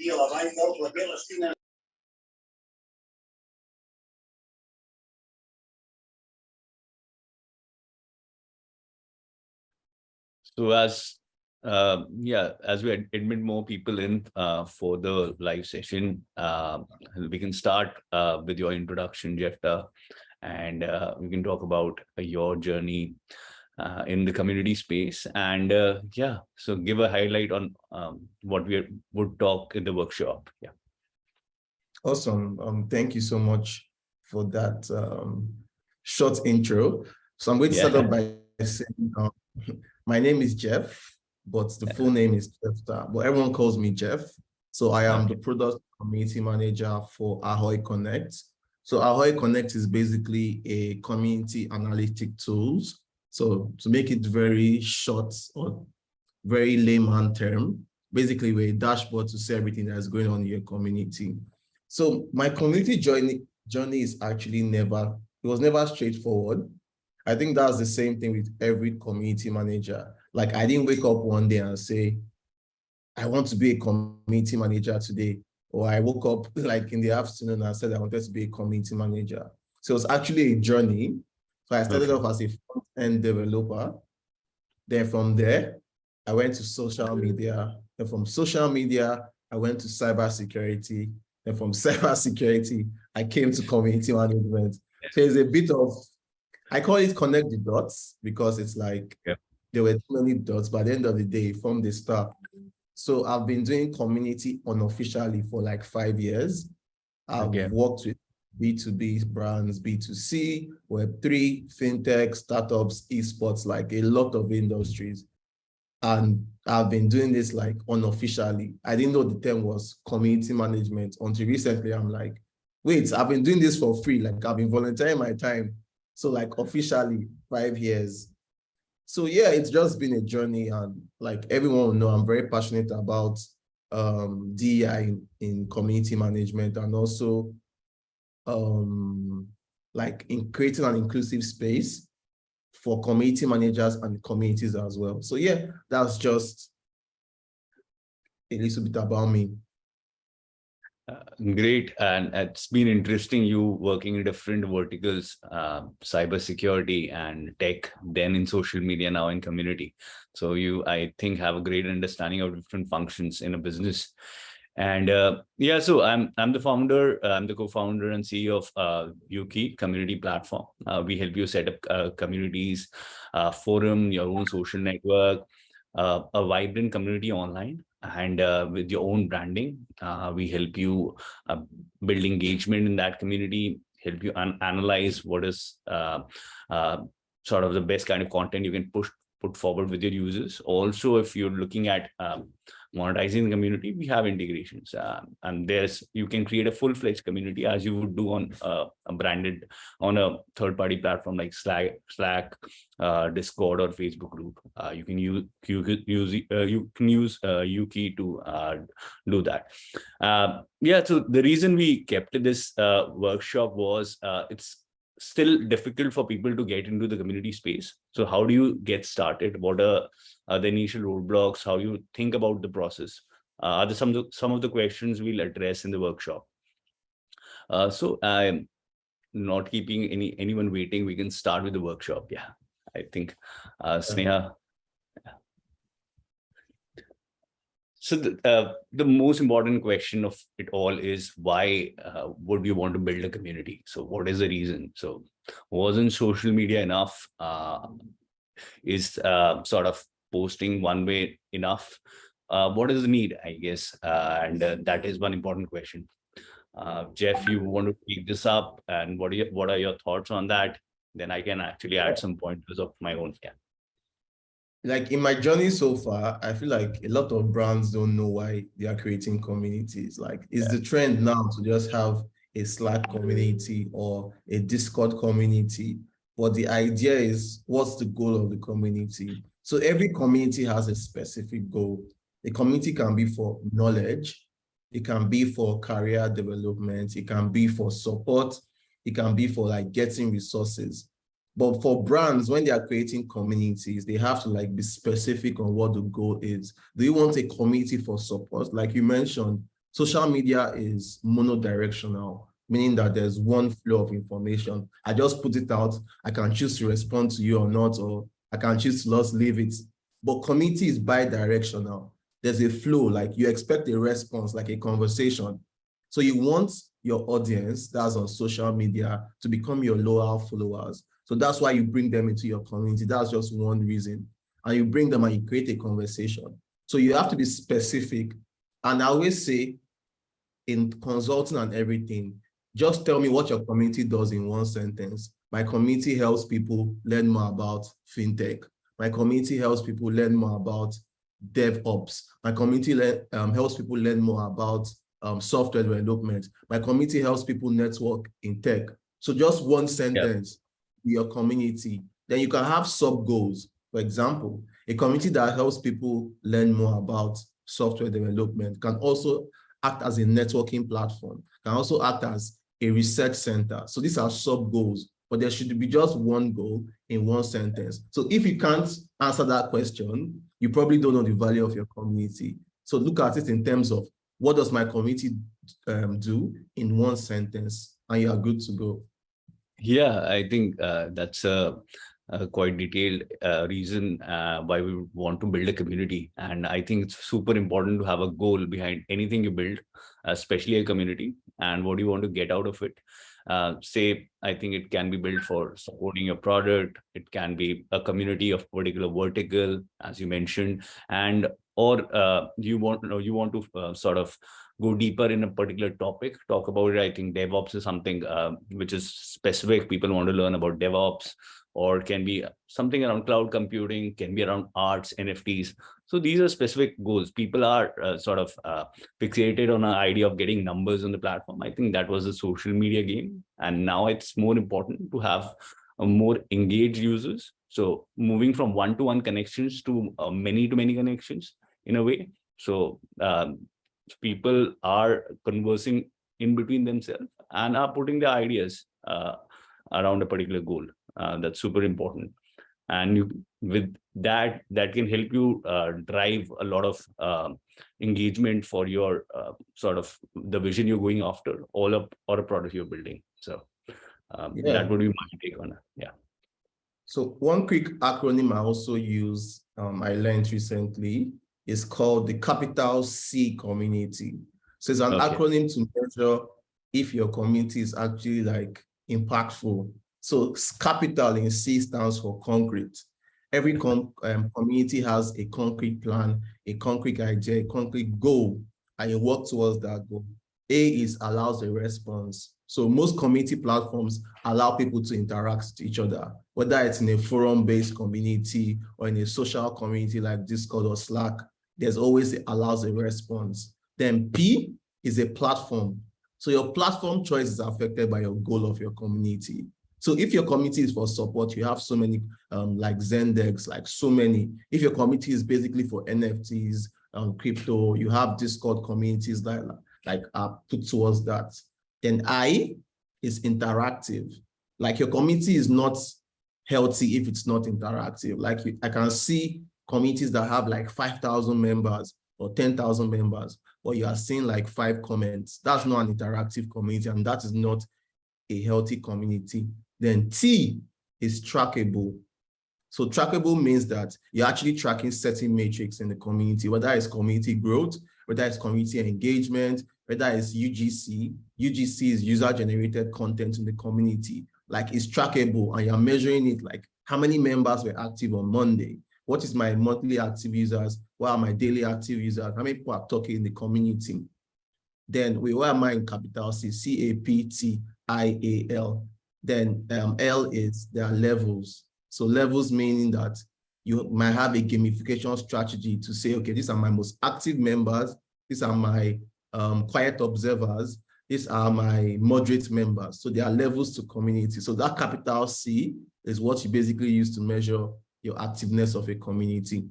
So as we admit more people in for the live session, we can start with your introduction, Jephtah, and we can talk about your journey in the community space. And so give a highlight on what we would talk in the workshop. Yeah. Awesome. Thank you so much for that short intro. So I'm going to start off by saying, my name is Jeff, but the full name is Jephtah, but everyone calls me Jeff. So I am the product community manager for AhoyConnect. So AhoyConnect is basically a community analytic tools. So to make it very short or very layman term, basically we're a dashboard to see everything that's going on in your community. So my community journey is actually it was never straightforward. I think that's the same thing with every community manager. Like I didn't wake up one day and say, I want to be a community manager today. Or I woke up like in the afternoon and said I wanted to be a community manager. So it was actually a journey. So I started off as a front-end developer. Then from there, I went to social media. And from social media, I went to cybersecurity. And from cybersecurity, I came to community management. So it's a bit of, I call it connect the dots because it's like there were too many dots, but at the end of the day, from the start. So I've been doing community unofficially for like 5 years. I've worked with B2B brands, B2C, Web3, fintech, startups, esports, like a lot of industries. And I've been doing this like unofficially. I didn't know the term was community management until recently. I'm like, wait, I've been doing this for free. Like I've been volunteering my time. So like officially 5 years. So yeah, it's just been a journey, and like everyone will know, I'm very passionate about DEI in community management, and also like in creating an inclusive space for community managers and communities as well. So yeah, that's just a little bit about me. Great, and it's been interesting you working in different verticals, cybersecurity and tech, then in social media, now in community. So you, I think, have a great understanding of different functions in a business. And so I'm the founder, I'm the co-founder and CEO of UUKI community platform. We help you set up communities, forum, your own social network, a vibrant community online, and with your own branding. We help you build engagement in that community, help you analyze what is sort of the best kind of content you can put forward with your users. Also, if you're looking at monetizing the community, we have integrations, and you can create a full-fledged community as you would do on a third-party platform like Slack, Discord, or Facebook group. You can use UUKI to do that. So the reason we kept this workshop was it's still difficult for people to get into the community space. So how do you get started? What are the initial roadblocks? How you think about the process? Are there some of the questions we'll address in the workshop? So I'm not keeping anyone waiting. We can start with the workshop. Yeah, I think Sneha. So the most important question of it all is why would you want to build a community? So what is the reason? So wasn't social media enough? Is sort of posting one way enough? What is the need, I guess? And that is one important question. Jeff, you want to pick this up, and what are your thoughts on that? Then I can actually add some pointers of my own. Yeah. Like in my journey so far, I feel like a lot of brands don't know why they are creating communities. Like it's the trend now to just have a Slack community or a Discord community. But the idea is, what's the goal of the community? So every community has a specific goal. The community can be for knowledge. It can be for career development. It can be for support. It can be for like getting resources. But for brands, when they are creating communities, they have to like be specific on what the goal is. Do you want a community for support? Like you mentioned, Social media is monodirectional, meaning that there's one flow of information. I just put it out. I can choose to respond to you or not, or I can choose to just leave it. But community is bi-directional. There's a flow, like you expect a response, like a conversation. So you want your audience that's on social media to become your loyal followers. So that's why you bring them into your community. That's just one reason. And you bring them and you create a conversation. So you have to be specific. And I always say, in consulting and everything, just tell me what your community does in one sentence. My community helps people learn more about fintech. My community helps people learn more about DevOps. My community helps people learn more about software development. My community helps people network in tech. So just one sentence, your community. Then you can have sub goals. For example, a community that helps people learn more about software development can also act as a networking platform, can also act as a research center. So these are sub goals, but there should be just one goal in one sentence. So if you can't answer that question, you probably don't know the value of your community. So look at it in terms of what does my community do in one sentence, and you are good to go. Yeah, I think that's a quite detailed reason why we want to build a community. And I think it's super important to have a goal behind anything you build, especially a community, and what do you want to get out of it. Say, I think it can be built for supporting your product. It can be a community of particular vertical, as you mentioned, and or you want to sort of go deeper in a particular topic, talk about it. I think DevOps is something which is specific. People want to learn about DevOps, or can be something around cloud computing, can be around arts, NFTs. So these are specific goals. People are sort of fixated on an idea of getting numbers on the platform. I think that was a social media game. And now it's more important to have more engaged users. So moving from one-to-one connections to many-to-many connections in a way. So people are conversing in between themselves and are putting their ideas around a particular goal. That's super important. And with that can help you drive a lot of engagement for your sort of the vision you're going after, or a product you're building. So that would be my take on it. Yeah. So one quick acronym I also use, I learned recently, is called the capital C community. So it's an acronym to measure if your community is actually like impactful. So capital in C stands for concrete. Every community has a concrete plan, a concrete idea, a concrete goal, and you work towards that goal. A is allows a response. So most community platforms allow people to interact with each other, whether it's in a forum-based community or in a social community like Discord or Slack. There's always allows a response. Then P is a platform. So your platform choice is affected by your goal of your community. So if your community is for support, you have so many like Zendex, like so many. If your community is basically for NFTs, crypto, you have Discord communities like put towards that. Then I is interactive. Like your community is not healthy if it's not interactive. Like I can see communities that have like 5,000 members or 10,000 members, or you are seeing like 5 comments. That's not an interactive community, and that is not a healthy community. Then T is trackable. So trackable means that you're actually tracking certain metrics in the community, whether it's community growth, whether it's community engagement, whether it's UGC. UGC is user-generated content in the community. Like it's trackable, and you're measuring it like how many members were active on Monday? What is my monthly active users? What are my daily active users? How many people are talking in the community? Then where am I in capital C? CAPTIAL. Then L is there are levels. So levels meaning that you might have a gamification strategy to say, okay, these are my most active members. These are my quiet observers. These are my moderate members. So there are levels to community. So that capital C is what you basically use to measure your activeness of a community.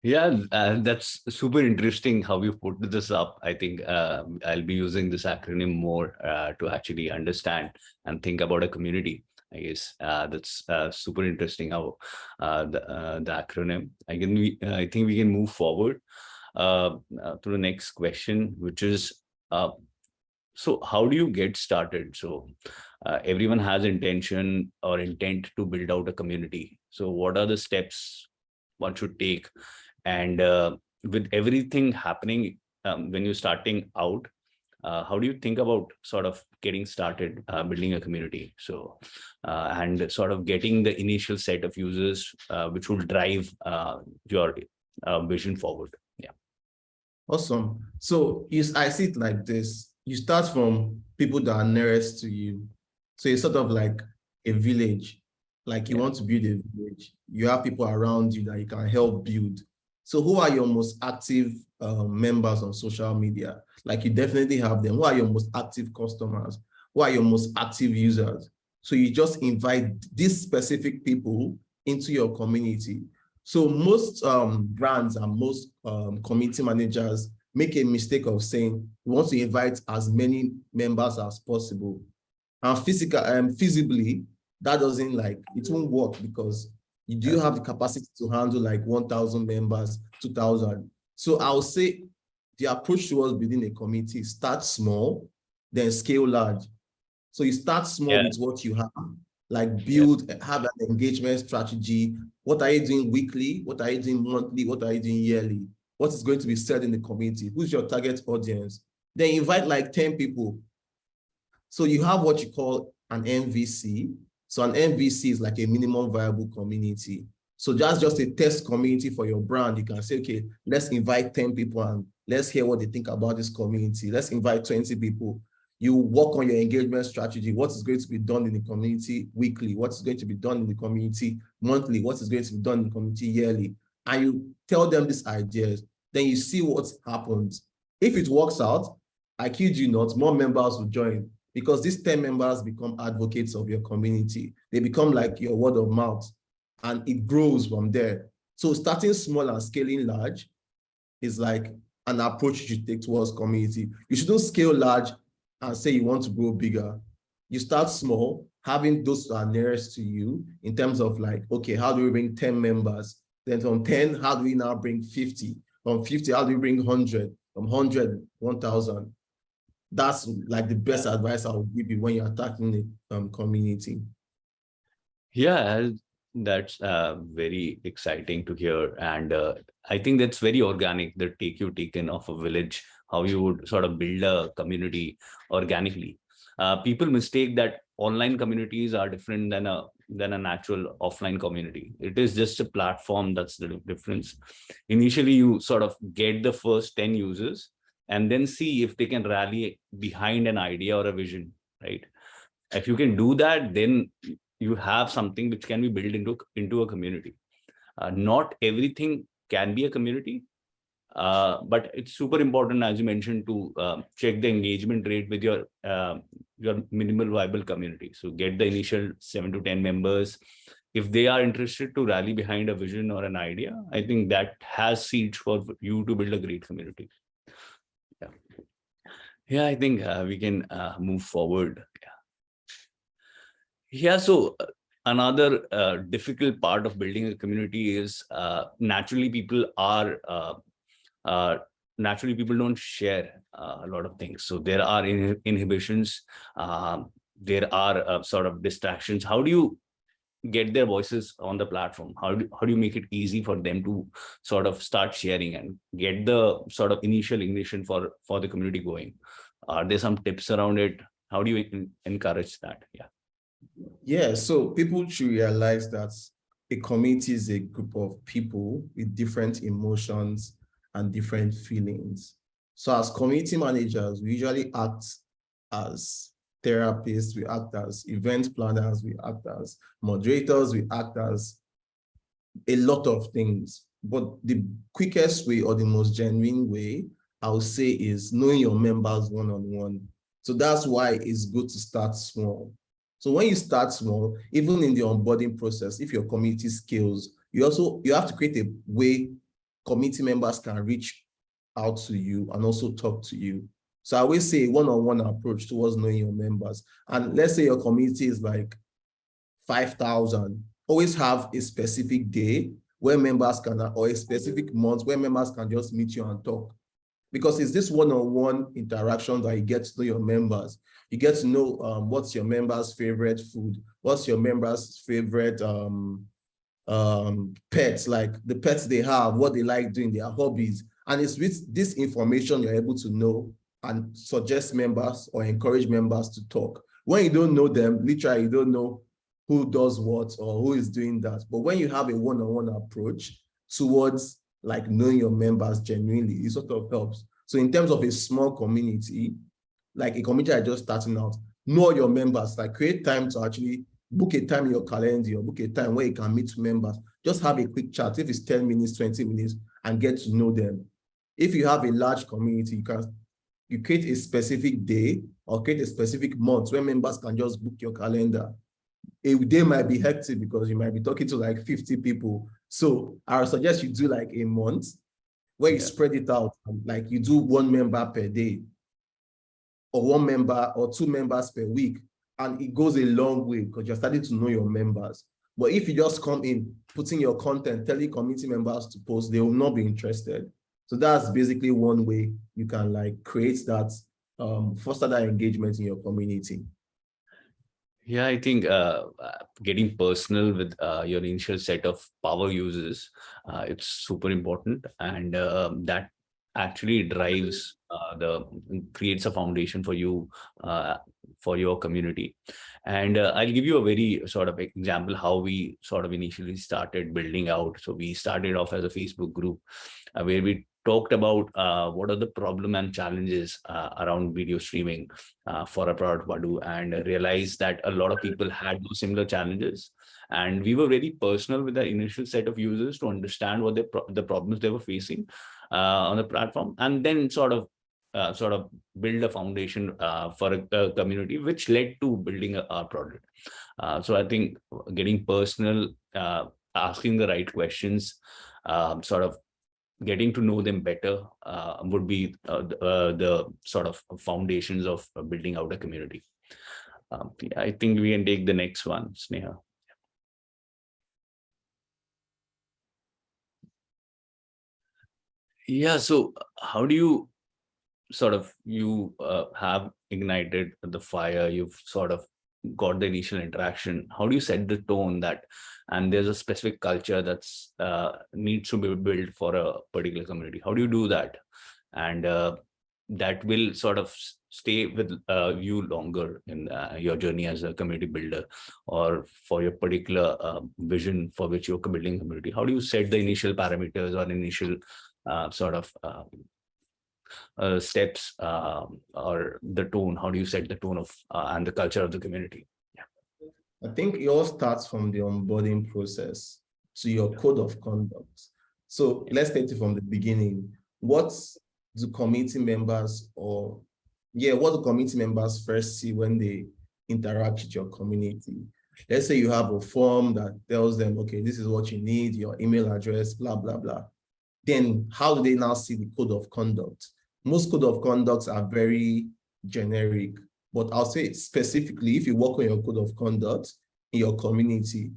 Yeah, that's super interesting how you put this up. I think I'll be using this acronym more to actually understand and think about a community. I guess that's super interesting how the acronym. I think we can move forward. to the next question, which is, so how do you get started? So everyone has intention or intent to build out a community. So what are the steps one should take? And with everything happening when you're starting out, how do you think about sort of getting started building a community? So and sort of getting the initial set of users which will drive your vision forward. Yeah. Awesome. So I see it like this. You start from people that are nearest to you. So it's sort of like a village. Like you want to build a village. You have people around you that you can help build. So who are your most active members on social media? Like you definitely have them. Who are your most active customers? Who are your most active users? So you just invite these specific people into your community. So most brands and most community managers make a mistake of saying we want to invite as many members as possible. And feasibly, that doesn't it won't work because you do have the capacity to handle like 1,000 members, 2,000. So I'll say the approach towards building a community, start small, then scale large. So you start small with what you have, like build, have an engagement strategy. What are you doing weekly? What are you doing monthly? What are you doing yearly? What is going to be said in the community? Who's your target audience? Then invite like 10 people. So you have what you call an MVC. So an MVC is like a minimum viable community. So that's just a test community for your brand. You can say, okay, let's invite 10 people and let's hear what they think about this community. Let's invite 20 people. You work on your engagement strategy. What is going to be done in the community weekly? What is going to be done in the community monthly? What is going to be done in the community yearly? And you tell them these ideas. Then you see what happens. If it works out, I kid you not, more members will join because these 10 members become advocates of your community. They become like your word of mouth and it grows from there. So starting small and scaling large is like an approach you should take towards community. You shouldn't scale large and say you want to grow bigger. You start small, having those that are nearest to you in terms of like, okay, how do we bring 10 members? Then from 10, how do we now bring 50? From 50, how do we bring 100? From 100, 1,000. That's like the best advice I would give you when you're attacking the community. Yeah, that's very exciting to hear. And I think that's very organic, the take you've taken of a village, how you would sort of build a community organically. People mistake that online communities are different than a natural offline community. It is just a platform, that's the difference. Initially, you sort of get the first 10 users and then see if they can rally behind an idea or a vision, right? If you can do that, then you have something which can be built into a community. Not everything can be a community, but it's super important, as you mentioned, to check the engagement rate with your minimal viable community. So get the initial 7 to 10 members. If they are interested to rally behind a vision or an idea, I think that has seeds for you to build a great community. Yeah, I think we can move forward. Yeah, so another difficult part of building a community is naturally people don't share a lot of things. So there are inhibitions, there are sort of distractions. How do you get their voices on the platform? How do you make it easy for them to sort of start sharing and get the sort of initial ignition for the community going? Are there some tips around it? How do you encourage that? Yeah, so people should realize that a community is a group of people with different emotions and different feelings. So as community managers, we usually act as therapists, we act as event planners, we act as moderators, we act as a lot of things. But the quickest way or the most genuine way, I would say, is knowing your members one-on-one. So that's why it's good to start small. So when you start small, even in the onboarding process, if your community scales, you have to create a way community members can reach out to you and also talk to you. So I always say one-on-one approach towards knowing your members. And let's say your community is like 5,000, always have a specific day where members can, or a specific month where members can just meet you and talk. Because it's this one-on-one interaction that you get to know your members. You get to know what's your members' favorite food, what's your members' favorite pets, like the pets they have, what they like doing, their hobbies. And it's with this information you're able to know and suggest members or encourage members to talk. When you don't know them, literally you don't know who does what or who is doing that. But when you have a one-on-one approach towards like knowing your members genuinely, it sort of helps. So in terms of a small community, like a community that just starting out, know your members, like create time to actually book a time in your calendar or book a time where you can meet members. Just have a quick chat, if it's 10 minutes, 20 minutes, and get to know them. If you have a large community, you create a specific day or create a specific month where members can just book your calendar. A day might be hectic because you might be talking to like 50 people. So I would suggest you do like a month where you spread it out, like you do 1 member per day or 1 member or 2 members per week. And it goes a long way because you're starting to know your members. But if you just come in, putting your content, telling community members to post, they will not be interested. So that's basically one way you can like create that, foster that engagement in your community. Yeah, I think getting personal with your initial set of power users, it's super important, and that actually drives creates a foundation for you, for your community. And I'll give you a very sort of example how we sort of initially started building out. So we started off as a Facebook group where we talked about what are the problem and challenges around video streaming for a product Vadoo, and realized that a lot of people had those similar challenges. And we were very personal with the initial set of users to understand what the problems they were facing on the platform, and then sort of build a foundation for a community, which led to building our product. So I think getting personal, asking the right questions, sort of getting to know them better would be the sort of foundations of building out a community. I think we can take the next one, Sneha. Yeah, so how do you sort of, you have ignited the fire, you've sort of got the initial interaction. How do you set the tone that, and there's a specific culture that's needs to be built for a particular community? How do you do that? And that will sort of stay with you longer in your journey as a community builder, or for your particular vision for which you're building community? How do you set the initial parameters or initial sort of steps or the tone? How do you set the tone of and the culture of the community? Yeah, I think it all starts from the onboarding process to your code of conduct. So let's take it from the beginning. What do community members first see when they interact with your community? Let's say you have a form that tells them, okay, this is what you need, your email address, blah, blah, blah. Then how do they now see the code of conduct? Most code of conducts are very generic, but I'll say specifically, if you work on your code of conduct in your community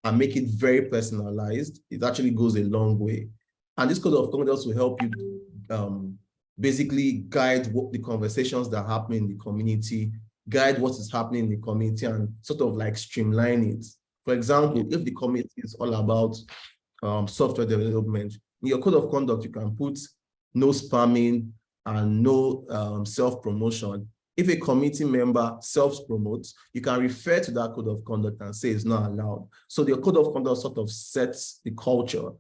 and make it very personalized, it actually goes a long way. And this code of conduct will help you basically guide what the conversations that happen in the community, guide what is happening in the community, and sort of like streamline it. For example, if the community is all about software development, in your code of conduct, you can put no spamming and no self-promotion. If a community member self-promotes, you can refer to that code of conduct and say it's not allowed. So the code of conduct sort of sets the culture.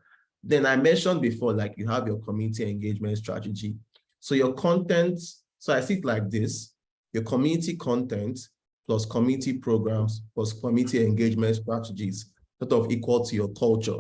Then I mentioned before, like you have your community engagement strategy. So your content, so I see it like this: your community content plus community programs plus community engagement strategies sort of equal to your culture,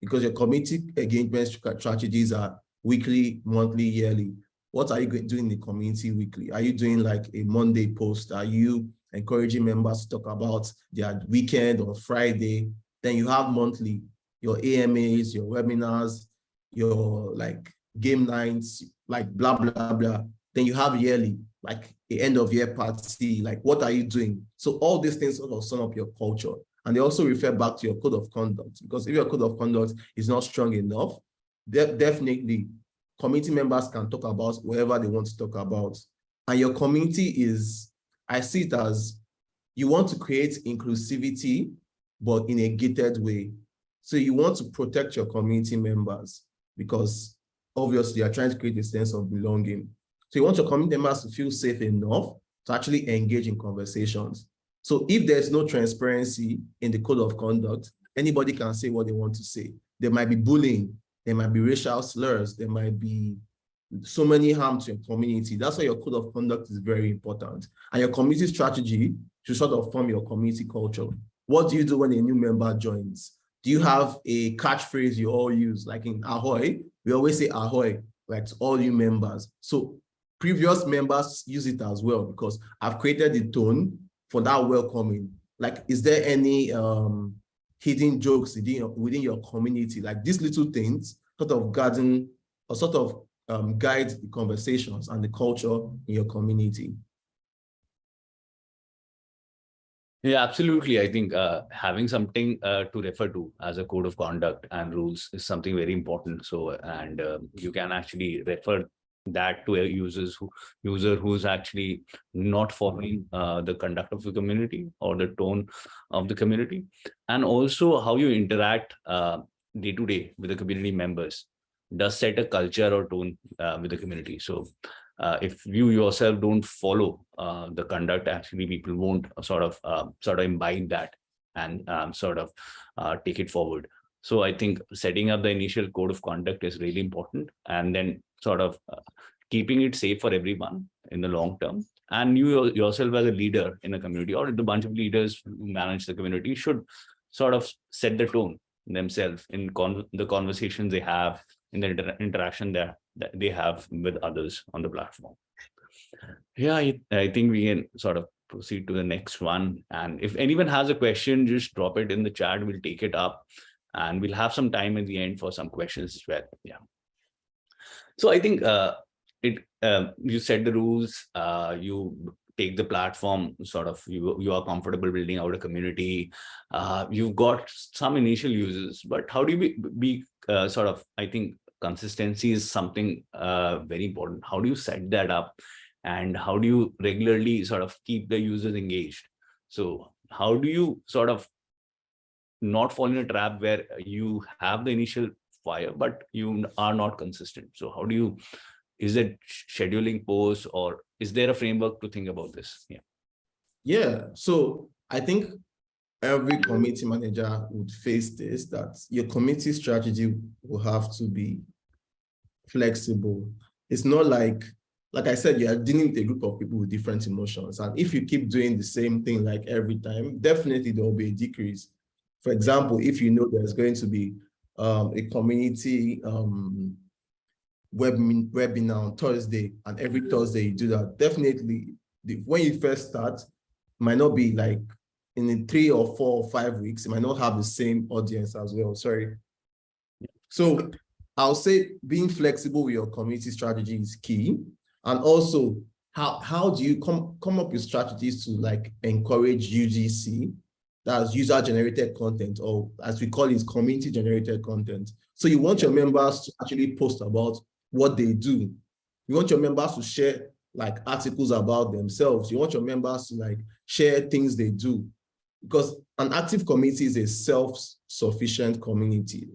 because your community engagement strategies are weekly, monthly, yearly. What are you doing in the community weekly? Are you doing like a Monday post? Are you encouraging members to talk about their weekend or Friday? Then you have monthly, your AMAs, your webinars, your like game nights, like blah, blah, blah. Then you have yearly, like the end of year party, like what are you doing? So all these things sort of sum up your culture. And they also refer back to your code of conduct, because if your code of conduct is not strong enough, definitely community members can talk about whatever they want to talk about. And your community is, I see it as, you want to create inclusivity, but in a gated way. So you want to protect your community members because obviously you're trying to create a sense of belonging. So you want your community members to feel safe enough to actually engage in conversations. So if there's no transparency in the code of conduct, anybody can say what they want to say. There might be bullying, there might be racial slurs, there might be so many harm to your community. That's why your code of conduct is very important. And your community strategy should sort of form your community culture. What do you do when a new member joins? Do you have a catchphrase you all use? Like in Ahoy, we always say Ahoy, like to all you members. So previous members use it as well, because I've created the tone for that welcoming. Like, is there any hidden jokes within your community? Like these little things sort of guide the conversations and the culture in your community. Yeah, absolutely. I think having something to refer to as a code of conduct and rules is something very important. So, and you can actually refer that to a user who's actually not following the conduct of the community or the tone of the community, and also how you interact day to day with the community members does set a culture or tone with the community. So if you yourself don't follow the conduct, actually people won't sort of imbibe that and take it forward. So I think setting up the initial code of conduct is really important, and then keeping it safe for everyone in the long term. And you yourself as a leader in a community, or the bunch of leaders who manage the community, should sort of set the tone themselves in the conversations they have, in the interaction that they have with others on the platform. Yeah, I think we can sort of proceed to the next one. And if anyone has a question, just drop it in the chat. We'll take it up, and we'll have some time at the end for some questions as well. Yeah. So I think you set the rules, you take the platform, you are comfortable building out a community. You've got some initial users, but how do you be I think consistency is something very important. How do you set that up, and how do you regularly keep the users engaged? So how do you not fall in a trap where you have the initial fire, but you are not consistent? So how do you, is it scheduling posts, or is there a framework to think about this? Yeah. So I think every community manager would face this, that your community strategy will have to be flexible. It's not like I said, you are dealing with a group of people with different emotions. And if you keep doing the same thing like every time, definitely there will be a decrease. For example, if you know there's going to be a community webinar on Thursday, and every Thursday you do that, definitely when you first start, it might not be like in 3 or 4 or 5 weeks, it might not have the same audience as well. Sorry. So I'll say being flexible with your community strategy is key. And also, how do you come up with strategies to encourage UGC, that's user generated content, or as we call it, community generated content. So you want your members to actually post about what they do. You want your members to share articles about themselves. You want your members to share things they do, because an active community is a self-sufficient community.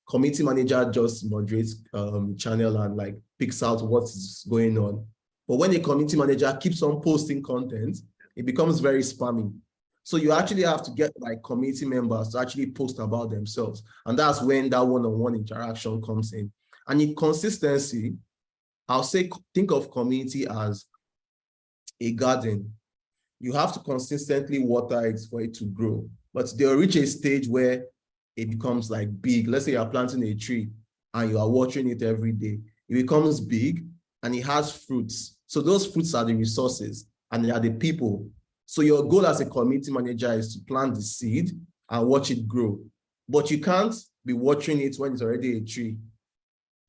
Community manager just moderates channel and picks out what is going on. But when a community manager keeps on posting content, it becomes very spammy. So you actually have to get community members to actually post about themselves. And that's when that one-on-one interaction comes in. And in consistency, I'll say, think of community as a garden. You have to consistently water it for it to grow. But they'll reach a stage where it becomes big. Let's say you're planting a tree and you are watering it every day. It becomes big and it has fruits. So those fruits are the resources and they are the people. So your goal as a community manager is to plant the seed and watch it grow. But you can't be watering it when it's already a tree.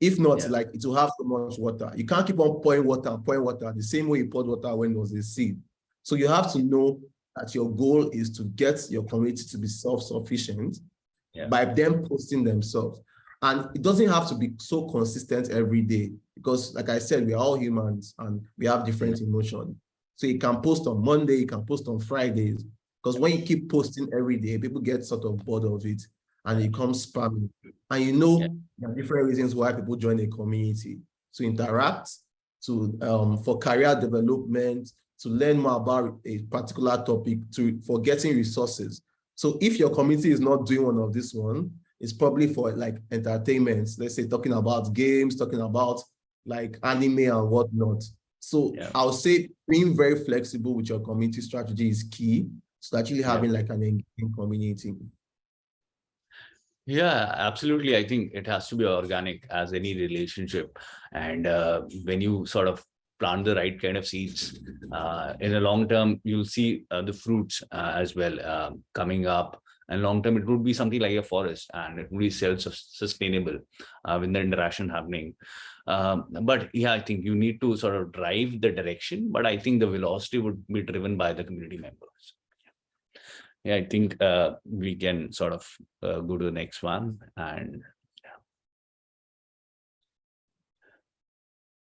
If not, like it will have so much water. You can't keep on pouring water the same way you poured water when it was a seed. So you have to know that your goal is to get your community to be self-sufficient by them posting themselves. And it doesn't have to be so consistent every day because, like I said, we are all humans and we have different emotions. So you can post on Monday, you can post on Fridays, because when you keep posting every day, people get sort of bored of it and it becomes spamming. And you know, there are different reasons why people join a community: to interact, to for career development, to learn more about a particular topic, for getting resources. So if your community is not doing one of this one, it's probably for like entertainment, let's say talking about games, talking about like anime and whatnot. So I'll say being very flexible with your community strategy is key to actually having like an engaging community. Yeah, absolutely. I think it has to be organic as any relationship. And when you sort of plant the right kind of seeds, in the long term, you'll see the fruits as well coming up. And long term, it would be something like a forest, and it would be self-sustainable with the interaction happening. But yeah, I think you need to sort of drive the direction, but I think the velocity would be driven by the community members. Yeah, I think we can sort of go to the next one. And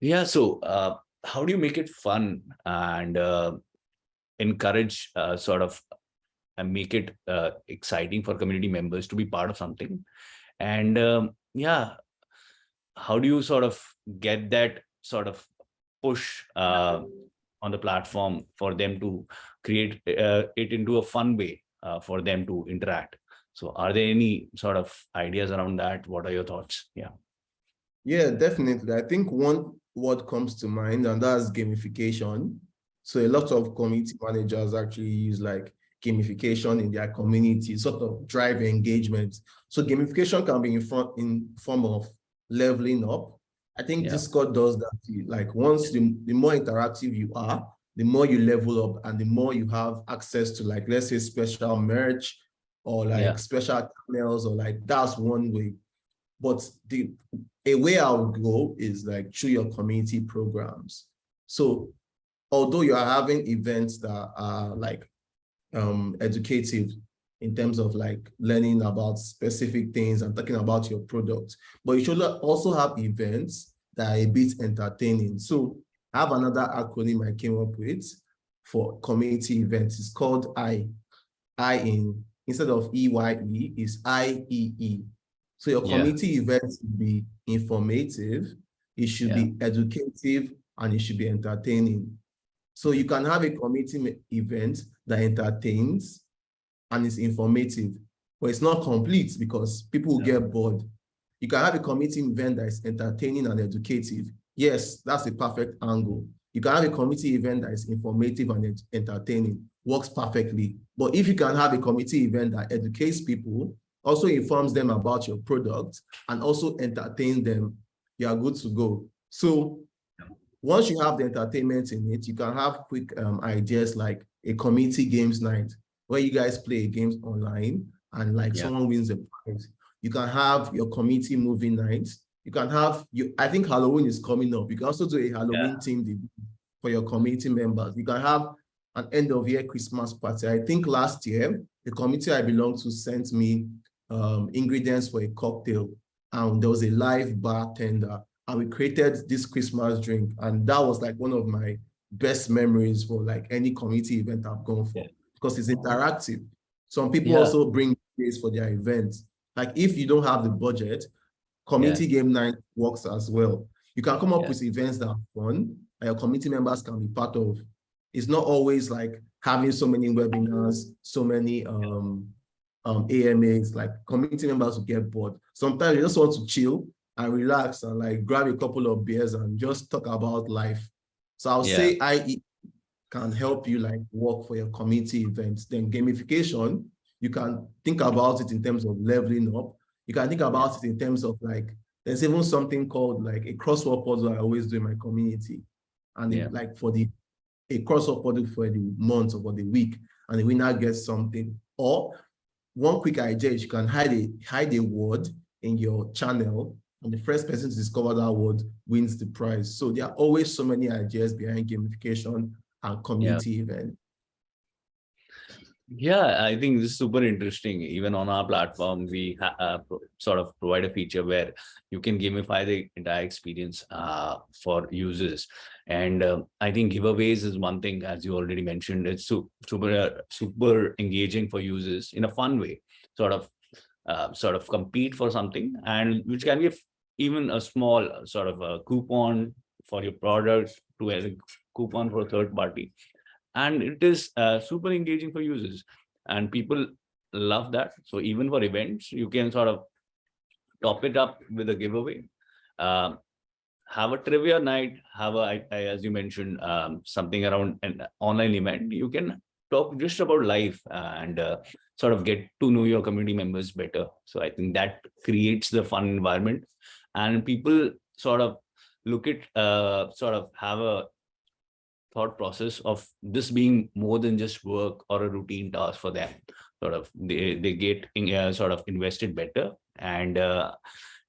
yeah, so how do you make it fun and encourage sort of and make it exciting for community members to be part of something? And yeah, how do you sort of get that sort of push on the platform for them to create it into a fun way for them to interact? So are there any sort of ideas around that? What are your thoughts? Yeah, definitely. I think one word comes to mind, and that's gamification. So a lot of community managers actually use like gamification in their community, sort of drive engagement. So gamification can be in form of leveling up. I think Discord does that. Like once the more interactive you are, the more you level up and the more you have access to, like, let's say special merch or like special channels, or like that's one way. But a way I would go is like through your community programs. So although you are having events that are like educative in terms of like learning about specific things and talking about your product, but you should also have events that are a bit entertaining. So I have another acronym I came up with for community events. It's called instead of EYE, is IEE. So your community event should be informative, it should be educative, and it should be entertaining. So you can have a community event that entertains and is informative, but it's not complete because people will get bored. You can have a community event that is entertaining and educative. Yes, that's a perfect angle. You can have a community event that is informative and entertaining, works perfectly. But if you can have a community event that educates people, also informs them about your product, and also entertain them, you are good to go. So once you have the entertainment in it, you can have quick ideas like a community games night where you guys play games online and like someone wins a prize. You can have your community movie night. You can have, I think Halloween is coming up. You can also do a Halloween themed event for your community members. You can have an end of year Christmas party. I think last year, the community I belong to sent me ingredients for a cocktail, and there was a live bartender, and we created this Christmas drink, and that was like one of my best memories for like any community event I've gone for, because it's interactive. Some people also bring days for their events. Like if you don't have the budget, community game night works as well. You can come up with events that are fun that your community members can be part of. It's not always like having so many webinars, so many AMAs. Like community members will get bored. Sometimes you just want to chill and relax and like grab a couple of beers and just talk about life. So I'll say IE can help you like work for your community events. Then gamification, you can think about it in terms of leveling up. You can think about it in terms of like, there's even something called like a crossword puzzle I always do in my community. And it, like for a crossword puzzle for the month or for the week, and the winner gets something. Or one quick idea is you can hide a word in your channel And the first person to discover that word wins the prize. So there are always so many ideas behind gamification and community events. Yeah, I think this is super interesting. Even on our platform, we sort of provide a feature where you can gamify the entire experience for users. And I think giveaways is one thing, as you already mentioned. It's super engaging for users in a fun way. Sort of compete for something, and which can be even a small sort of a coupon for your product to as a coupon for a third party, and it is super engaging for users, and people love that. So even for events, you can sort of top it up with a giveaway, uh, have a trivia night, have as you mentioned, something around an online event. You can talk just about life and sort of get to know your community members better. So I think that creates the fun environment, and people sort of look at sort of have a thought process of this being more than just work or a routine task for them. Sort of they get sort of invested better. And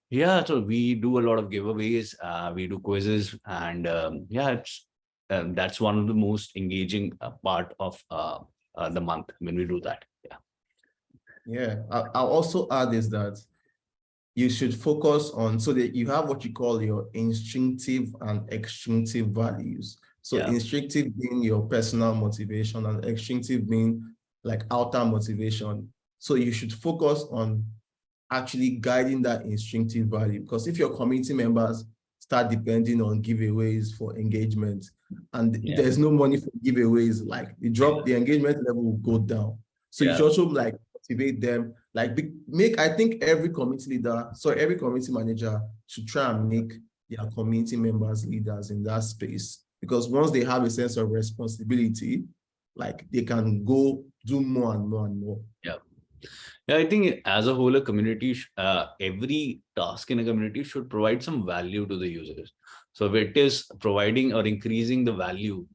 yeah, so we do a lot of giveaways, we do quizzes, and yeah, it's that's one of the most engaging part of the month when we do that. Yeah. Yeah, I'll also add is that you should focus on, so that you have what you call your instinctive and extrinsic values. So Yeah. instinctive being your personal motivation and extrinsic being like outer motivation. So you should focus on actually guiding that instinctive value, because if your community members start depending on giveaways for engagement, and there's no money for giveaways, like the engagement level will go down. So you should also like motivate them, like I think every community leader, every community manager should try and make their community members leaders in that space, because once they have a sense of responsibility, like they can go do more and more and more. Yeah. Yeah, I think as a whole, a community, every task in a community should provide some value to the users. So if it is providing or increasing the value,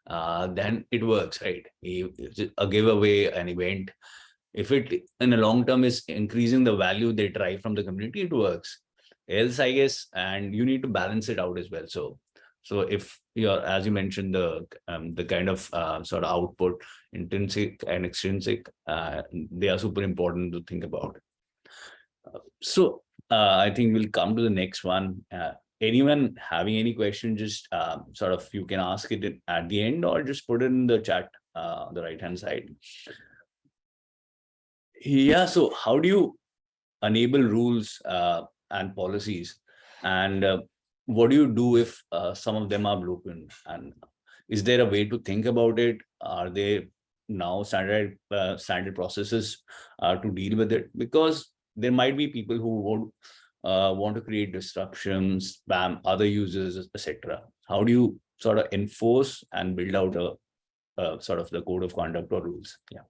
then it works, right? A giveaway, an event, if it in a long term is increasing the value they derive from the community, it works. Else, I guess, and you need to balance it out as well. So if you're, as you mentioned, the kind of sort of output, intrinsic and extrinsic, they are super important to think about. So I think we'll come to the next one. Anyone having any question, just sort of you can ask it at the end, or just put it in the chat, the right hand side. Yeah, so how do you enable rules and policies, and what do you do if some of them are broken? And is there a way to think about it? Are they now standard processes to deal with it? Because there might be people who would want to create disruptions, spam other users, etc. How do you sort of enforce and build out a sort of the code of conduct or rules? Yeah.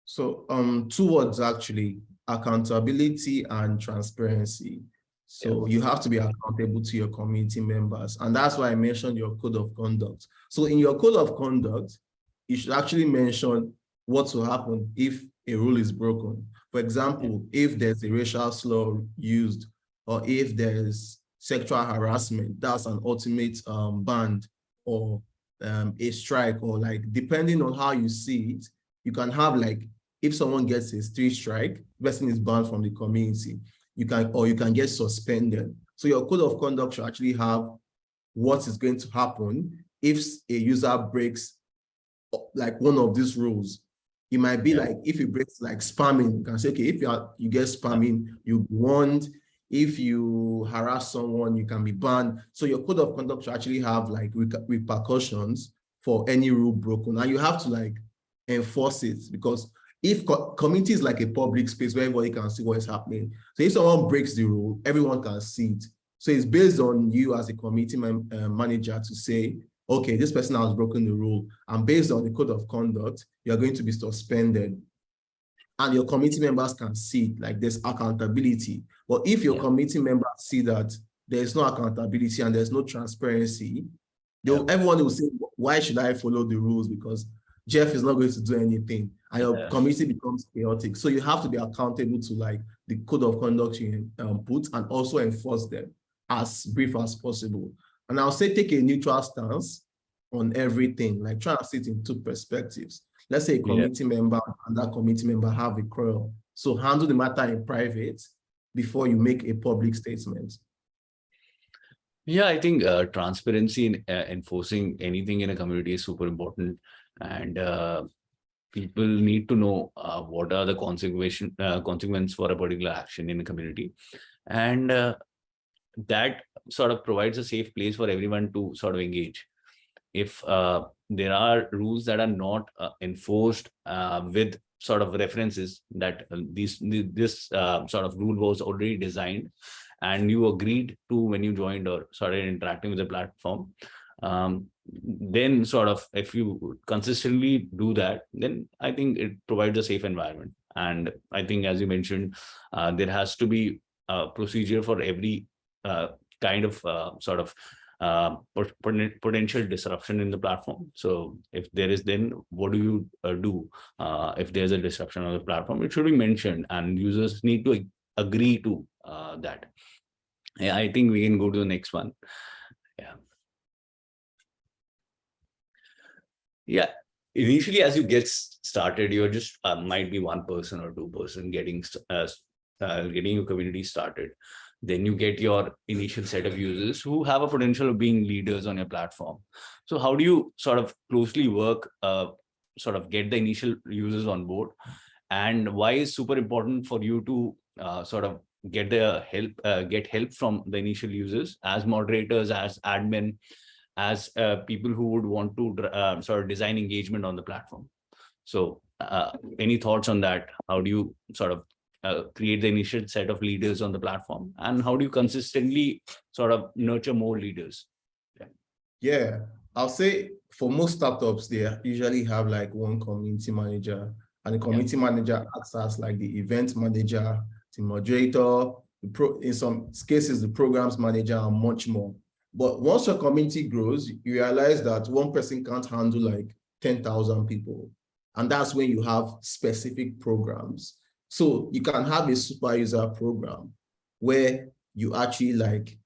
So two words actually: accountability and transparency. So you have to be accountable to your community members. And that's why I mentioned your code of conduct. So in your code of conduct, you should actually mention what will happen if a rule is broken. For example, if there's a racial slur used, or if there's sexual harassment, that's an ultimate ban, or a strike, or like, depending on how you see it, you can have like, if someone gets a 3 strike, the person is banned from the community. You can get suspended. So your code of conduct should actually have what is going to happen if a user breaks like one of these rules. It might be like, if it breaks like spamming, you can say, okay, if you get spamming, you'll be warned. If you harass someone, you can be banned. So your code of conduct should actually have like repercussions for any rule broken. And you have to like enforce it, because if community is like a public space where everybody can see what is happening. So if someone breaks the rule, everyone can see it. So it's based on you as a community manager to say, okay, this person has broken the rule, and based on the code of conduct, you're going to be suspended. And your community members can see it, like there's accountability. But if your community members see that there's no accountability and there's no transparency, everyone will say, why should I follow the rules? Because Jeff is not going to do anything. and your community becomes chaotic. So you have to be accountable to like the code of conduct you put and also enforce them as brief as possible. And I'll say take a neutral stance on everything, like try to sit in two perspectives. Let's say a community member and that community member have a quarrel. So handle the matter in private before you make a public statement. Yeah, I think transparency in enforcing anything in a community is super important. And people need to know what are the consequences for a particular action in a community. And that sort of provides a safe place for everyone to sort of engage. If there are rules that are not enforced with sort of references that this sort of rule was already designed and you agreed to when you joined or started interacting with the platform, then sort of if you consistently do that, then I think it provides a safe environment. And I think, as you mentioned, there has to be a procedure for every kind of sort of potential disruption in the platform. So if there is, then what do you do if there's a disruption on the platform? It should be mentioned and users need to agree to that. Yeah, I think we can go to the next one. Yeah, initially as you get started, you're just might be one person or two person getting your community started. Then you get your initial set of users who have a potential of being leaders on your platform. So how do you sort of closely work, sort of get the initial users on board? And why is super important for you to sort of get help from the initial users as moderators, as admin, as people who would want to sort of design engagement on the platform? So any thoughts on that? How do you sort of create the initial set of leaders on the platform, and how do you consistently sort of nurture more leaders? Yeah, I'll say for most startups, they usually have like one community manager, and the community manager acts as like the event manager, the moderator, in some cases, the programs manager, and much more. But once your community grows, you realize that one person can't handle like 10,000 people. And that's when you have specific programs. So you can have a super user program where you actually like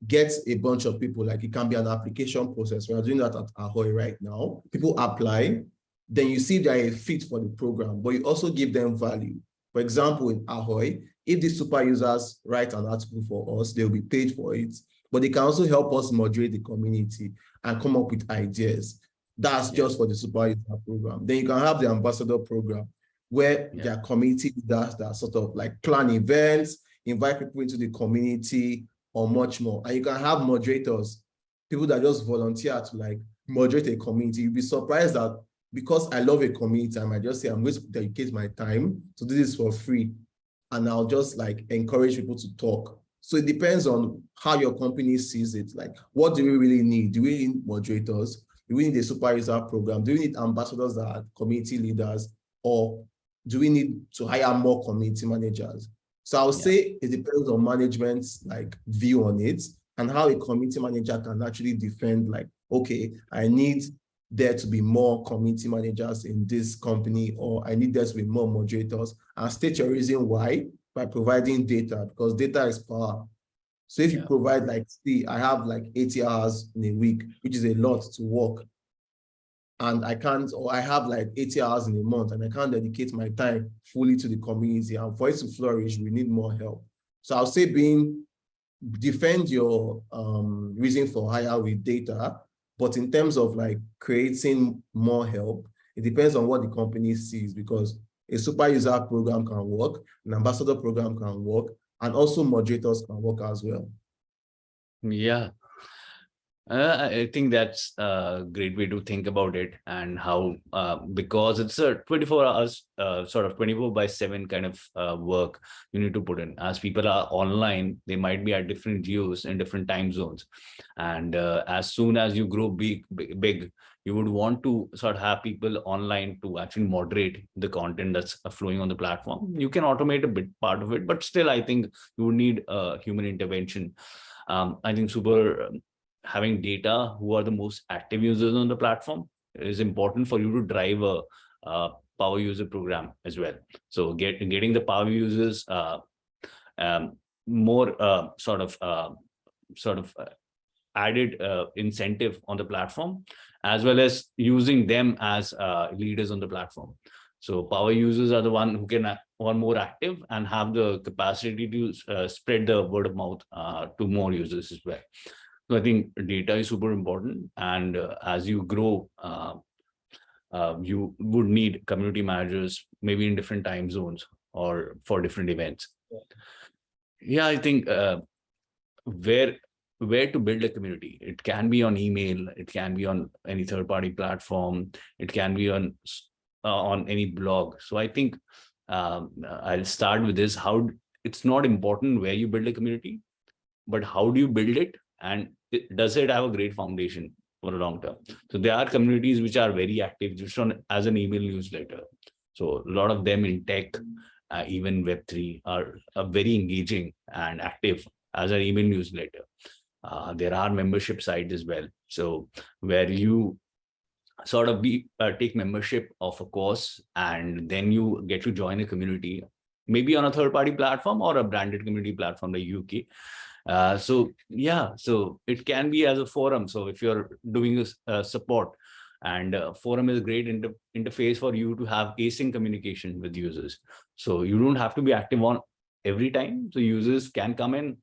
get a bunch of people, like it can be an application process. We are doing that at Ahoy right now. People apply, then you see they're a fit for the program, but you also give them value. For example, in Ahoy, if the super users write an article for us, they'll be paid for it, but they can also help us moderate the community and come up with ideas. That's just for the super user program. Then you can have the ambassador program, where there are community leaders that sort of like plan events, invite people into the community, or much more. And you can have moderators, people that just volunteer to like moderate a community. You'll be surprised that because I love a community, I might just say, I'm going to dedicate my time to do this for free. And I'll just like encourage people to talk. So it depends on how your company sees it. Like, what do we really need? Do we need moderators? Do we need a super user program? Do we need ambassadors that are community leaders? Or do we need to hire more community managers? So I would say it depends on management's like view on it and how a community manager can actually defend like, okay, I need there to be more community managers in this company, or I need there to be more moderators, and state your reason why by providing data, because data is power. So if you provide like, see, I have like 80 hours in a week, which is a lot to work, and I can't, or I have like 80 hours in a month and I can't dedicate my time fully to the community, and for it to flourish, we need more help. So I'll say defend your reason for hire with data, but in terms of like creating more help, it depends on what the company sees, because a super user program can work, an ambassador program can work, and also moderators can work as well. Yeah. I think that's a great way to think about it, and how because it's a 24 hours sort of 24/7 kind of work you need to put in. As people are online, they might be at different geos in different time zones, and as soon as you grow big, you would want to sort of have people online to actually moderate the content that's flowing on the platform. You can automate a bit part of it, but still I think you would need human intervention. I think having data who are the most active users on the platform is important for you to drive a power user program as well. So getting the power users more added incentive on the platform, as well as using them as leaders on the platform. So power users are the one who can are more active and have the capacity to spread the word of mouth to more users as well. So I think data is super important, and as you grow, you would need community managers, maybe in different time zones or for different events. Yeah, I think where to build a community. It can be on email, it can be on any third-party platform, it can be on any blog. So I think I'll start with this. How it's not important where you build a community, but how do you build it, and does it have a great foundation for a long term? So there are communities which are very active just on as an email newsletter. So a lot of them in tech, even Web3 are very engaging and active as an email newsletter. There are membership sites as well. So where you sort of take membership of a course, and then you get to join a community, maybe on a third-party platform or a branded community platform like UUKI. So yeah, so it can be as a forum. So if you're doing a support, and forum is a great interface for you to have async communication with users. So you don't have to be active on every time. So users can come in,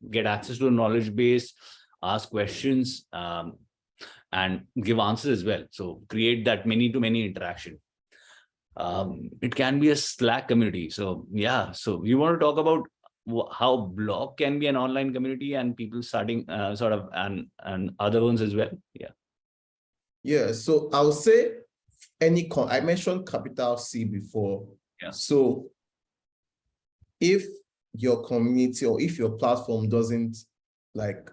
get access to a knowledge base, ask questions, and give answers as well. So create that many-to-many interaction. It can be a Slack community. So yeah, so you want to talk about how blog can be an online community and people starting and other ones as well. Yeah, so I'll say I mentioned capital C before. Yeah. So if your community or if your platform doesn't like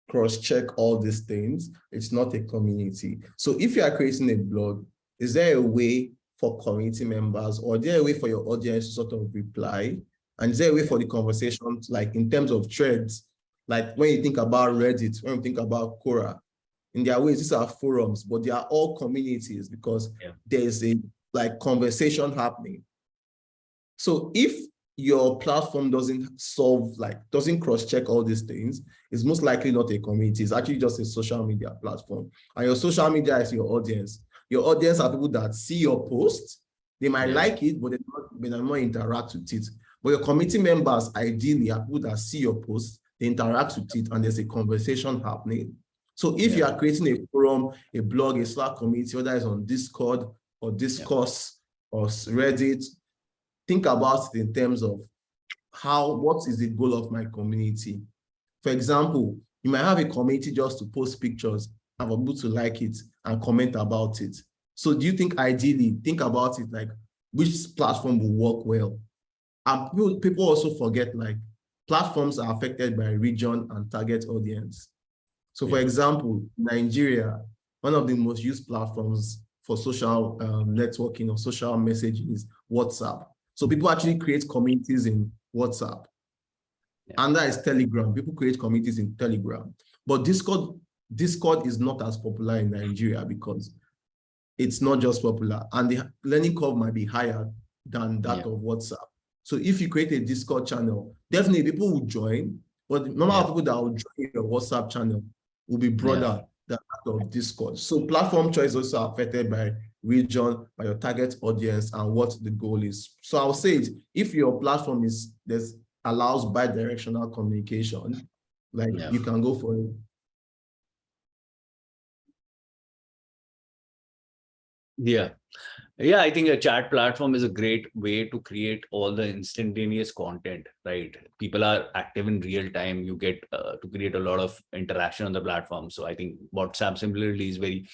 cross-check all these things, it's not a community. So if you are creating a blog, is there a way for community members, or is there a way for your audience to sort of reply? And is there a way for the conversation, like in terms of threads, like when you think about Reddit, when you think about Quora, in their ways, these are forums, but they are all communities because there's a like conversation happening. So if your platform doesn't doesn't cross-check all these things, it's most likely not a community. It's actually just a social media platform. And your social media is your audience. Your audience are people that see your post. They might like it, but they might not interact with it. But your community members ideally are people that see your post, they interact with it, and there's a conversation happening. So if you are creating a forum, a blog, a Slack community, whether it's on Discord or Discourse or Reddit, think about it in terms of what is the goal of my community? For example, you might have a community just to post pictures and for people to like it and comment about it. So do you think ideally, think about it like which platform will work well? And people also forget like platforms are affected by region and target audience. So for example, Nigeria, one of the most used platforms for social networking or social messaging is WhatsApp. So people actually create communities in WhatsApp. And that is Telegram. People create communities in Telegram. But Discord is not as popular in Nigeria because it's not just popular. And the learning curve might be higher than that of WhatsApp. So if you create a Discord channel, definitely people will join, but the number of people that will join your WhatsApp channel will be broader than that of Discord. So platform choice also affected by region, by your target audience, and what the goal is. So I'll say it, if your platform allows bi-directional communication, like you can go for it. Yeah, I think a chat platform is a great way to create all the instantaneous content, right? People are active in real time. You get to create a lot of interaction on the platform. So I think WhatsApp similarly is very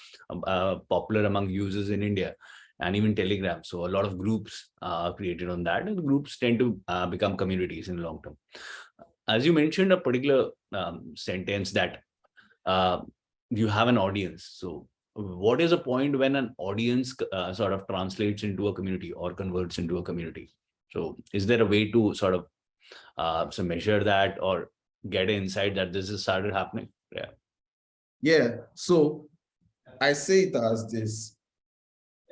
popular among users in India, and even Telegram. So a lot of groups are created on that, and groups tend to become communities in the long term. As you mentioned, a particular sentence that you have an audience. So what is a point when an audience sort of translates into a community or converts into a community? So is there a way to sort of measure that or get an insight that this has started happening? Yeah. So I say it as this.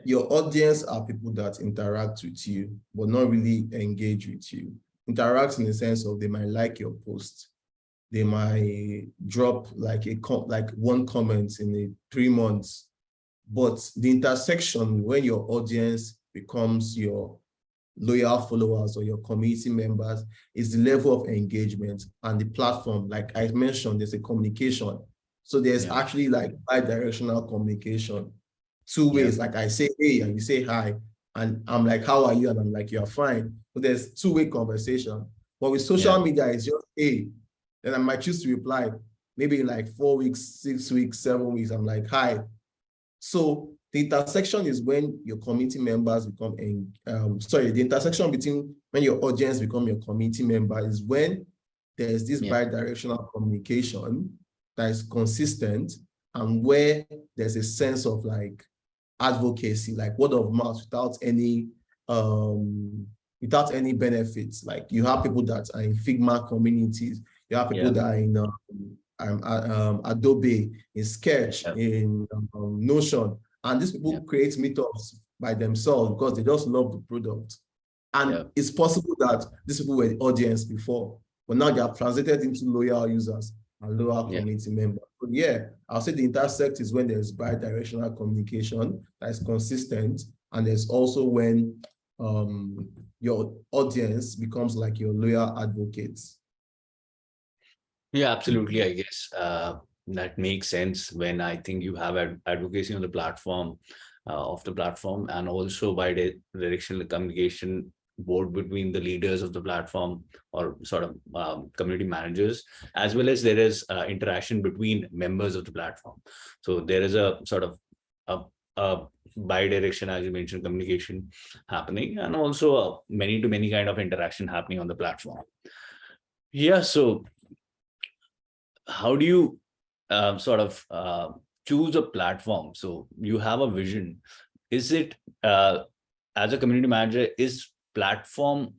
your audience are people that interact with you, but not really engage with you. Interact in the sense of they might like your post. They might drop like one comment in 3 months. But the intersection when your audience becomes your loyal followers or your community members is the level of engagement and the platform. Like I mentioned, there's a communication. So there's actually like bi-directional communication, 2 ways. Like I say, hey, and you say hi, and I'm like, how are you? And I'm like, you're fine. So there's 2-way conversation. But with social media, it's just, hey, then I might choose to reply maybe in like 4 weeks, 6 weeks, 7 weeks. I'm like, hi. So the intersection is when your community members become, the intersection between when your audience become your community member is when there's this bi-directional communication that is consistent and where there's a sense of like advocacy, like word of mouth without any benefits. Like you have people that are in Figma communities, you have people that are in Adobe, in Sketch, in Notion, and these people create meetups by themselves because they just love the product. And it's possible that these people were the audience before, but now they have translated into loyal users and loyal community members. But I'll say the intersect is when there's bi-directional communication that is consistent, and there's also when your audience becomes like your loyal advocates. Yeah, absolutely. I guess that makes sense when I think you have advocacy on the platform, and also bi-directional communication both between the leaders of the platform or sort of community managers, as well as there is interaction between members of the platform. So there is a sort of a bi-direction, as you mentioned, communication happening, and also a many-to-many kind of interaction happening on the platform. Yeah, so how do you choose a platform? So you have a vision. Is it, as a community manager, is platform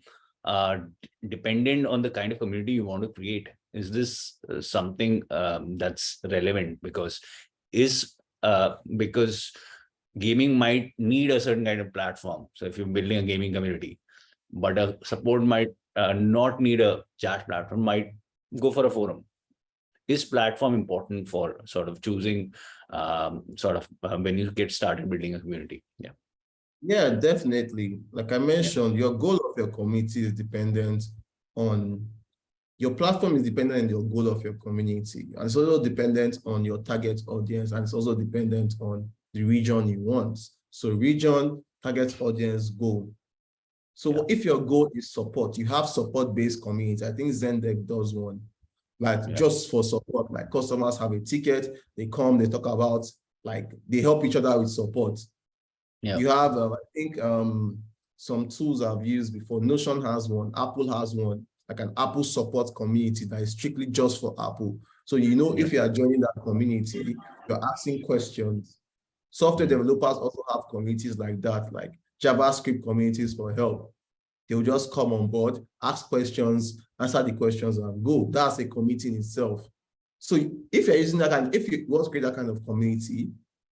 dependent on the kind of community you want to create? Is this something that's relevant? Because gaming might need a certain kind of platform. So if you're building a gaming community, but a support might not need a chat platform, might go for a forum. Is platform important for sort of choosing when you get started building a community? Yeah, definitely. Like I mentioned, your goal of your community is dependent on your platform, is dependent on your goal of your community. And it's also dependent on your target audience, and it's also dependent on the region you want. So region, target audience, goal. So if your goal is support, you have support-based community. I think Zendesk does one. Like just for support, like customers have a ticket, they come, they talk about, like they help each other with support. You have, I think some tools I've used before. Notion has one, Apple has one, like an Apple support community that is strictly just for Apple. So if you are joining that community, you're asking questions. Software developers also have communities like that, like JavaScript communities for help. They'll just come on board, ask questions, answer the questions, and go. That's a community in itself. So if you're using that, and if you want to create that kind of community,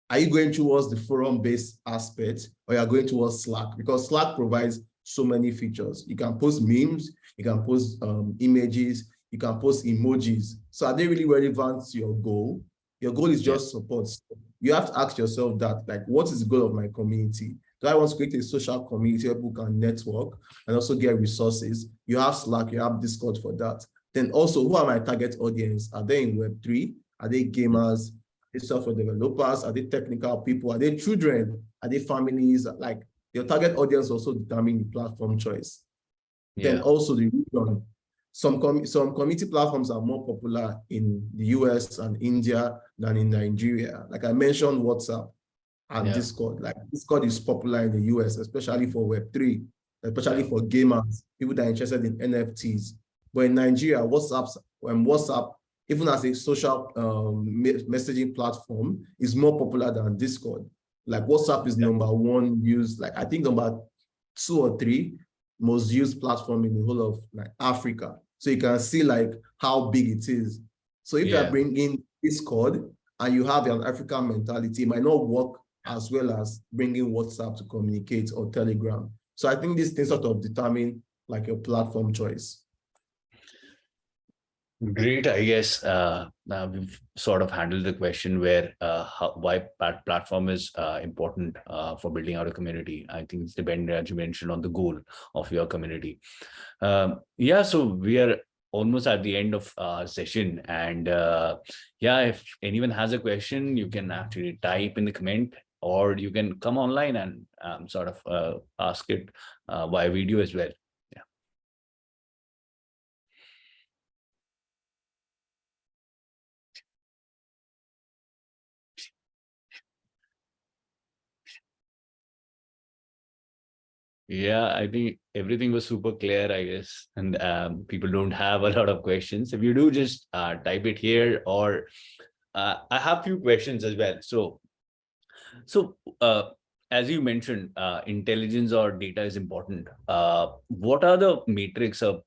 are you going towards the forum-based aspect, or you're going towards Slack? Because Slack provides so many features. You can post memes, you can post images, you can post emojis. So are they really relevant to your goal? Your goal is just support. You have to ask yourself that, like, what is the goal of my community? Do I want to create a social community where people can network and also get resources? You have Slack, you have Discord for that. Then also, who are my target audience? Are they in Web3? Are they gamers? Are they software developers? Are they technical people? Are they children? Are they families? Like, your target audience also determine the platform choice. Then also the region. Some community platforms are more popular in the US and India than in Nigeria. Like I mentioned, WhatsApp and Discord. Like Discord is popular in the US, especially for Web3, especially for gamers, people that are interested in NFTs. But in Nigeria, WhatsApp, even as a social messaging platform, is more popular than Discord. Like WhatsApp is #1 used, like I think number 2 or 3 most used platform in the whole of like Africa. So you can see like how big it is. So if you are bringing Discord and you have an African mentality, it might not work as well as bringing WhatsApp to communicate or Telegram. So I think these things sort of determine like a platform choice. Great. I guess we've sort of handled the question where why platform is important for building out a community. I think it's dependent, as you mentioned, on the goal of your community. Yeah, so we are almost at the end of our session, and yeah, if anyone has a question, you can actually type in the comment, or you can come online and sort of ask it via video as well. Yeah, I think everything was super clear, I guess, and people don't have a lot of questions. If you do, just type it here, or I have few questions as well. So as you mentioned, intelligence or data is important. What are the metrics a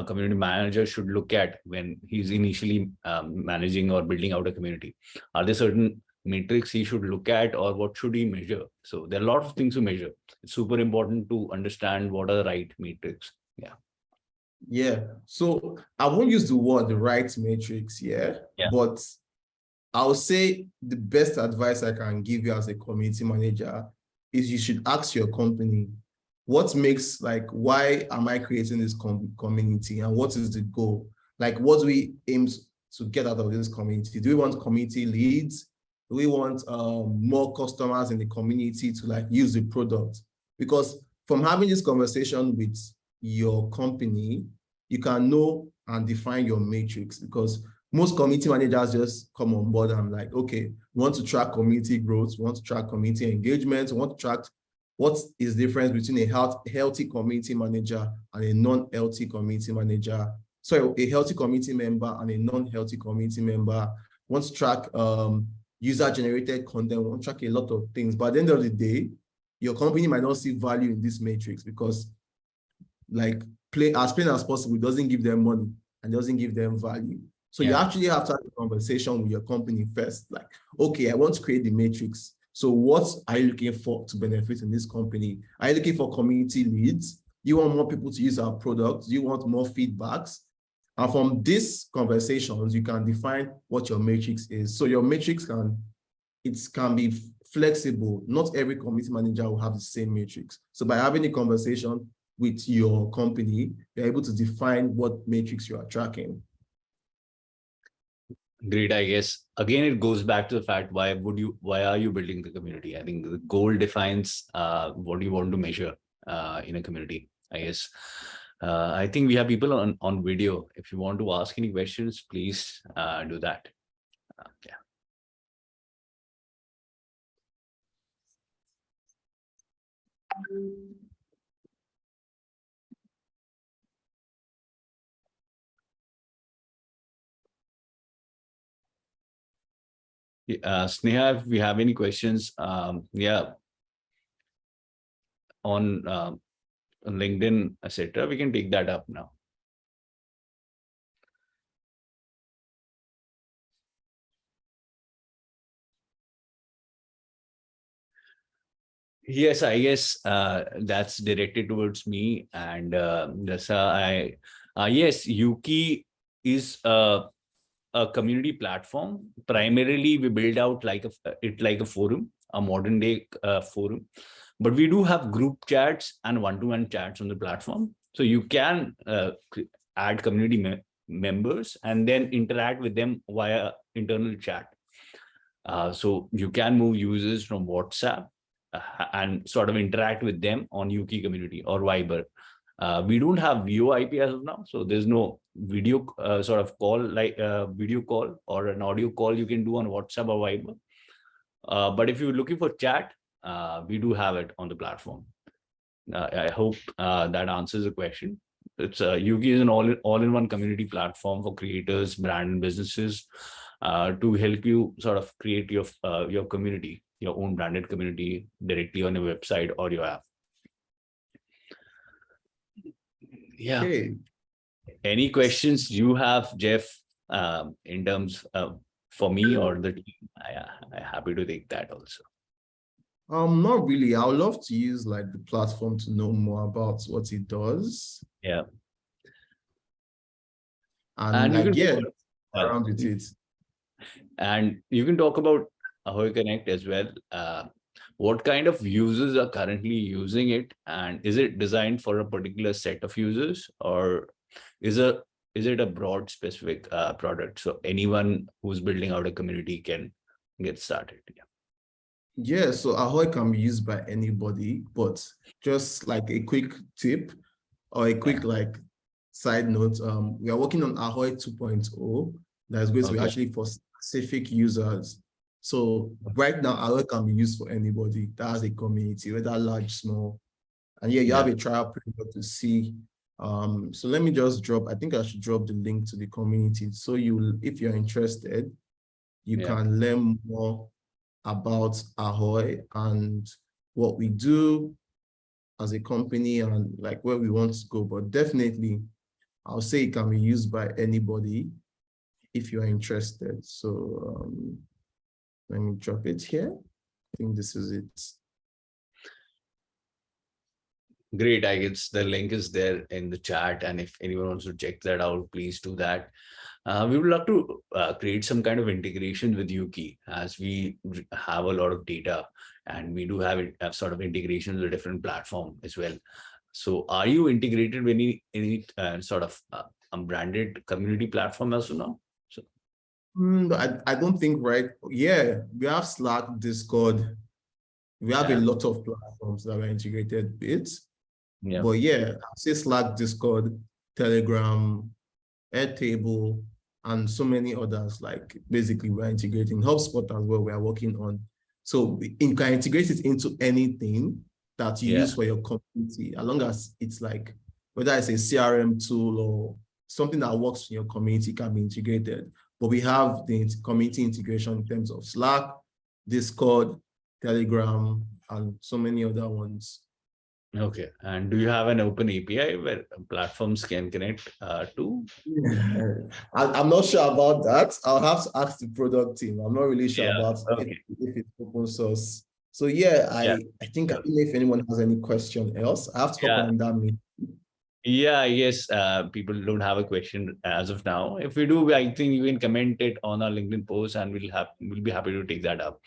community manager should look at when he's initially managing or building out a community? Are there certain metrics he should look at, or what should he measure? So there are a lot of things to measure. It's super important to understand what are the right metrics. Yeah. Yeah. So I won't use the word the right metrics here, but I'll say the best advice I can give you as a community manager is you should ask your company, what makes, like, why am I creating this community, and what is the goal? Like, what do we aim to get out of this community? Do we want community leads? Do we want more customers in the community to like use the product? Because from having this conversation with your company, you can know and define your matrix, because most community managers just come on board and like, okay, we want to track community growth, we want to track community engagement, we want to track what is the difference between a healthy community manager and a non-healthy community manager. So a healthy community member and a non-healthy community member. Want to track user-generated content, want to track a lot of things. But at the end of the day, your company might not see value in this matrix because, like, as plain as possible, it doesn't give them money and doesn't give them value. So you actually have to have a conversation with your company first. Like, okay, I want to create the matrix. So what are you looking for to benefit in this company? Are you looking for community leads? You want more people to use our products? You want more feedbacks? And from these conversations, you can define what your matrix is. So your matrix can be flexible. Not every community manager will have the same matrix. So by having a conversation with your company, you're able to define what matrix you are tracking. Great. I guess again it goes back to the fact, why are you building the community? I think the goal defines what you want to measure in a community, I guess. I think we have people on video. If you want to ask any questions, please do that. Yeah. Sneha, if we have any questions, yeah, on LinkedIn, etc., we can take that up now. Yes, I guess that's directed towards me, and yes, UUKI is a community platform. Primarily, we build out like a forum, a modern day forum, but we do have group chats and one-to-one chats on the platform. So you can add community members and then interact with them via internal chat. So you can move users from WhatsApp and sort of interact with them on UUKI community or Viber. We don't have VoIP as of now, so there's no video sort of call, like video call or an audio call you can do on WhatsApp or Viber. But if you're looking for chat, we do have it on the platform. I hope that answers the question. It's UUKI is an all-in-one community platform for creators, brand, and businesses to help you sort of create your community, your own branded community directly on your website or your app. Yeah. Okay. Any questions you have, Jeff, in terms of for me or the team, I'm happy to take that also. Not really. I would love to use like the platform to know more about what it does. Yeah. And you like, can yeah, talk about, around with it. and you can talk about AhoyConnect as well. What kind of users are currently using it, and is it designed for a particular set of users, or is it a broad specific product, so anyone who's building out a community can get started? Yeah, so Ahoy can be used by anybody, but just like a quick tip or a quick like side note, we are working on Ahoy 2.0 that is going to be actually for specific users. So right now, Ahoy can be used for anybody that has a community, whether large, small. And yeah, you have a trial period to see. So let me just drop, I think I should drop the link to the community. So if you're interested, you can learn more about Ahoy and what we do as a company and like where we want to go. But definitely, I'll say it can be used by anybody if you're interested. So let me drop it here. I think this is it. Great. I guess the link is there in the chat. And if anyone wants to check that out, please do that. We would love to create some kind of integration with UUKI, as we have a lot of data and we do have sort of integrations with different platforms as well. So are you integrated with any sort of branded community platform as of now? So I don't think, right? Yeah, we have Slack, Discord. We have a lot of platforms that we're integrated with. Yeah. But yeah, I'll say Slack, Discord, Telegram, Airtable, and so many others. Like basically, we're integrating HubSpot as well. We are working on. So you can integrate it into anything that you use for your community, as long as it's like whether it's a CRM tool or something that works in your community can be integrated. But we have the community integration in terms of Slack, Discord, Telegram, and so many other ones. Okay. And do you have an open API where platforms can connect to? I'm not sure about that. I'll have to ask the product team. I'm not really sure about if it's open source. So yeah, I think I don't know if anyone has any question else. I have to hop on that meeting. Yeah, I guess people don't have a question as of now. If we do, I think you can comment it on our LinkedIn post and we'll be happy to take that up.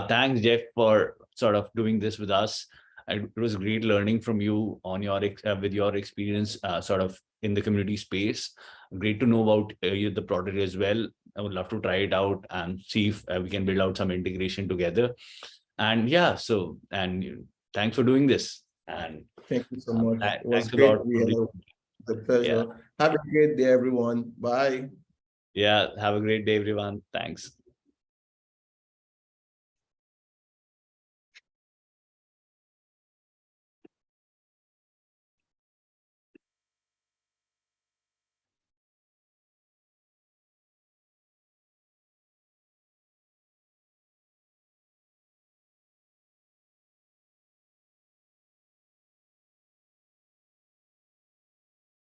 Thanks, Jeff, for sort of doing this with us. It was great learning from you on your with your experience sort of in the community space. Great to know about the product as well. I would love to try it out and see if we can build out some integration together. And yeah, so, and thanks for doing this. And thank you so much. It was great. It's a pleasure. Have a great day, everyone. Bye. Yeah, have a great day, everyone. Thanks.